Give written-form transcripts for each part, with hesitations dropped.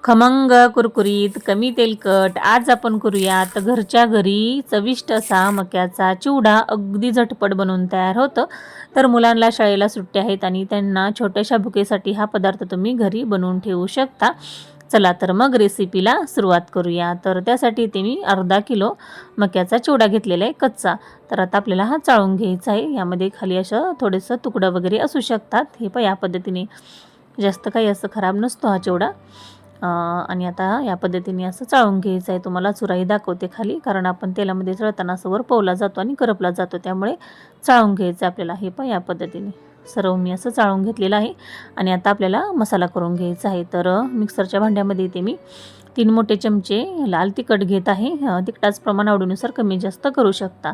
खमंग कुरकुरीत कमी तेलकट आज आपण करूयात घरच्या घरी चविष्ट असा मक्याचा चिवडा. अगदी झटपट बनवून तयार होतं. तर मुलांना शाळेला सुट्ट्या आहेत आणि त्यांना छोट्याशा भुकेसाठी हा पदार्थ तुम्ही घरी बनवून ठेवू शकता. चला तर मग रेसिपीला सुरुवात करूया. तर त्यासाठी ते मी अर्धा किलो मक्याचा चिवडा घेतलेला आहे कच्चा. तर आता आपल्याला हा चाळून घ्यायचा आहे. यामध्ये खाली असं थोडंसं तुकडं वगैरे असू शकतात. हे पण या पद्धतीने जास्त काही असं खराब नसतो हा चिवडा. आणि आता या पद्धतीने असं चाळून घ्यायचं आहे. तुम्हाला चुराही दाखवते खाली, कारण आपण तेलामध्ये तळताना असं वर पोवला जातो आणि करपला जातो, त्यामुळे चाळून घ्यायचं आपल्याला. हे पण या पद्धतीने सर्व मी असं चाळून घेतलेलं आहे. आणि आता आपल्याला मसाला करून घ्यायचा आहे. तर मिक्सरच्या भांड्यामध्ये इथे मी 3 मोठे चमचे लाल तिखट घेत आहे. तिखटाचं प्रमाण आवडीनुसार कमी जास्त करू शकता.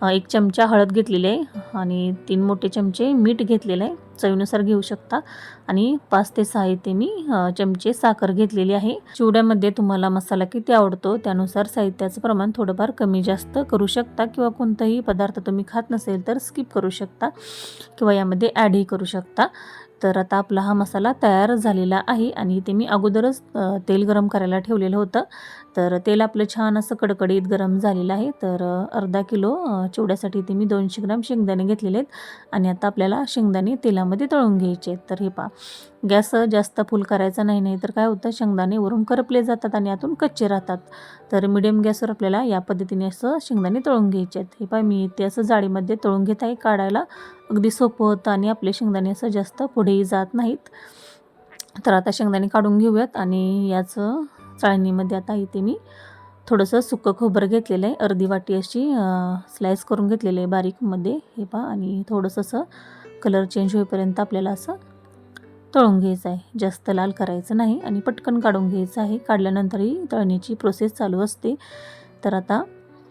1 चमचा हळद घेतलेली आहे आणि 3 मोठे चमचे मीठ घेतलेलं आहे, चवीनुसार घेऊ शकता. आणि 5 ते 6 इथे मी चमचे साखर घेतलेली आहे. चिवड्यामध्ये तुम्हाला मसाला किती आवडतो त्यानुसार साहित्याचं प्रमाण थोडंफार कमी जास्त करू शकता, किंवा कोणताही पदार्थ तुम्ही खात नसेल तर स्किप करू शकता किंवा यामध्ये ॲडही करू शकता. तर आता आपला हा मसाला तयार झालेला आहे. आणि ते मी अगोदरच तेल गरम करायला ठेवलेलं होतं. तर तेल आपलं छान असं कडकडीत गरम झालेलं आहे. तर अर्धा किलो चिवड्यासाठी ते मी 200 ग्राम शेंगदाणे घेतलेले आहेत. आणि आता आपल्याला शेंगदाणे तेलामध्ये तळून घ्यायचे आहेत. तर हे पहा, गॅस जास्त फुल करायचा नाही, नाही तर काय होतं, शेंगदाणे वरून करपले जातात आणि आतून कच्चे राहतात. तर मिडियम गॅसवर आपल्याला या पद्धतीने असं शेंगदाणे तळून घ्यायचे आहेत. हे पहा, मी ते असं जाळीमध्ये तळून घेत आहे. काढायला अगदी सोपं होतं आणि आपले शेंगदाणे असं जास्त पुढेही जात नाहीत. तर आता शेंगदाणे काढून घेऊयात. आणि याचं चाळणीमध्ये आता इथे मी थोडंसं सुकं खोबरं घेतलेलं आहे. अर्धी वाटी अशी स्लाईस करून घेतलेलं आहे बारीकमध्ये. हे पहा, आणि थोडंसं असं कलर चेंज होईपर्यंत आपल्याला असं तळून घ्यायचं आहे. जास्त लाल करायचं नाही आणि पटकन काढून घ्यायचं आहे. काढल्यानंतरही तळण्याची प्रोसेस चालू असते. तर आता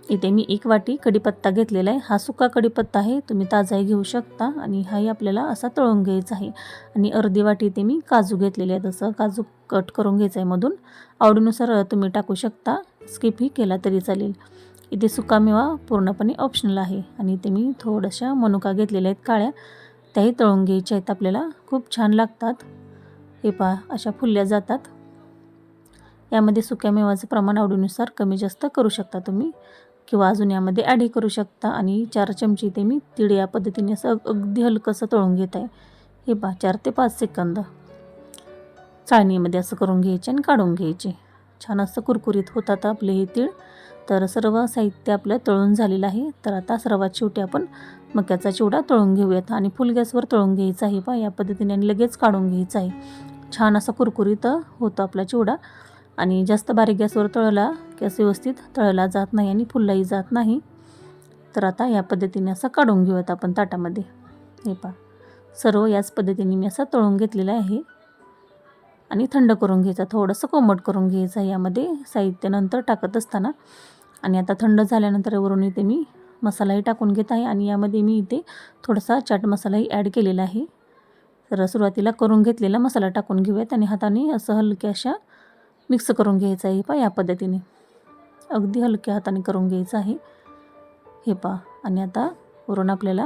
इथे मी 1 वाटी कढीपत्ता घेतलेला आहे. हा सुका कढीपत्ता आहे, तुम्ही ताजाही घेऊ शकता. आणि हाही आपल्याला असा तळून घ्यायचा आहे. आणि अर्धी वाटी इथे मी काजू घेतलेले आहेत. असं काजू कट करून घ्यायचं आहे मधून. आवडीनुसार तुम्ही टाकू शकता, स्किपही केला तरी चालेल. इथे सुकामेवा पूर्णपणे ऑप्शनल आहे. आणि इथे मी थोड्याशा मनुका घेतलेल्या आहेत काळ्या, त्याही तळून घ्यायच्या आहेत आपल्याला. खूप छान लागतात. हे पहा, अशा फुलल्या जातात. यामध्ये सुक्या मेवाचं प्रमाण आवडीनुसार कमी जास्त करू शकता तुम्ही, किंवा अजून यामध्ये ॲडही करू शकता. आणि 4 चमचे इथे मी तीळ या पद्धतीने असं अगदी हलकंसं तळून घेत आहे. हे पहा, 4 ते 5 सेकंद चाळणीमध्ये असं करून घ्यायचे आणि काढून घ्यायचे. छान असं कुरकुरीत होतात आपले हे तीळ. तर सर्व साहित्य आपलं तळून झालेलं आहे. तर आता सर्वात शेवटी आपण मक्याचा चिवडा तळून घेऊयात. आणि फुल गॅसवर तळून घ्यायचा आहे पहा, या पद्धतीने, आणि लगेच काढून घ्यायचा आहे. छान असा कुरकुरीत होतो आपला चिवडा. आणि जास्त बारीक गॅसवर तळला की असं व्यवस्थित तळला जात नाही आणि फुललाही जात नाही. तर आता या पद्धतीने असं काढून घेऊयात आपण ताटामध्ये. हे पहा, सर्व याच पद्धतीने मी असं तळून घेतलेलं आहे. आणि थंड करून घ्यायचा, थोडंसं कोमट करून घ्यायचं यामध्ये साहित्य नंतर टाकत असताना. आणि आता थंड झाल्यानंतर वरून इथे मी मसालाही टाकून घेत आहे. आणि यामध्ये मी इथे थोडासा चाट मसालाही ॲड केलेला आहे. तर सुरुवातीला करून घेतलेला मसाला टाकून घेऊयात आणि हाताने असं हलक्याशा मिक्स करून घ्यायचं आहे. पहा, या पद्धतीने अगदी हलक्या हाताने करून घ्यायचं आहे. हे पहा, आणि आता वरून आपल्याला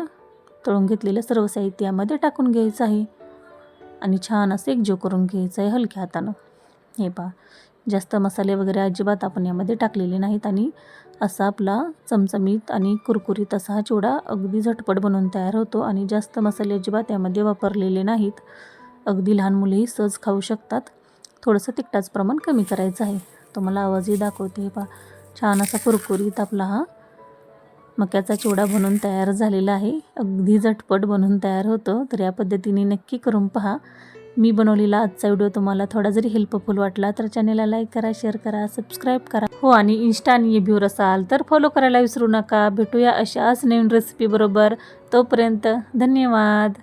तळून घेतलेलं सर्व साहित्य यामध्ये टाकून घ्यायचं आहे. आणि छान असं एकजीव करून घ्यायचं आहे हलक्या हातानं. हे पहा, जास्त मसाले वगैरे अजिबात आपण यामध्ये टाकलेले नाहीत. आणि असा आपला चमचमीत आणि कुरकुरीत असा हा चिवडा अगदी झटपट बनवून तयार होतो. आणि जास्त मसाले अजिबात यामध्ये वापरलेले नाहीत. अगदी लहान मुलेही सहज खाऊ शकतात. थोडंसं तिखटाचं प्रमाण कमी करायचं आहे. तुम्हाला आवाजही दाखवते. हे पहा, छान असा कुरकुरीत आपला हा मक्याचा चिवडा बनवून तयार झालेला आहे. अगदी झटपट बनवून तयार होतो. तर या पद्धतीने नक्की करून पहा. मी बनवलेला आजचा व्हिडिओ तुम्हाला थोडा जरी हेल्पफुल वाटला तर चॅनलला लाईक करा, शेअर करा, सबस्क्राईब करा. हो, आणि इन्स्टा आणि एबीवर असाल तर फॉलो करायला विसरू नका. भेटूया अशाच नवीन रेसिपी बरोबर. तोपर्यंत धन्यवाद.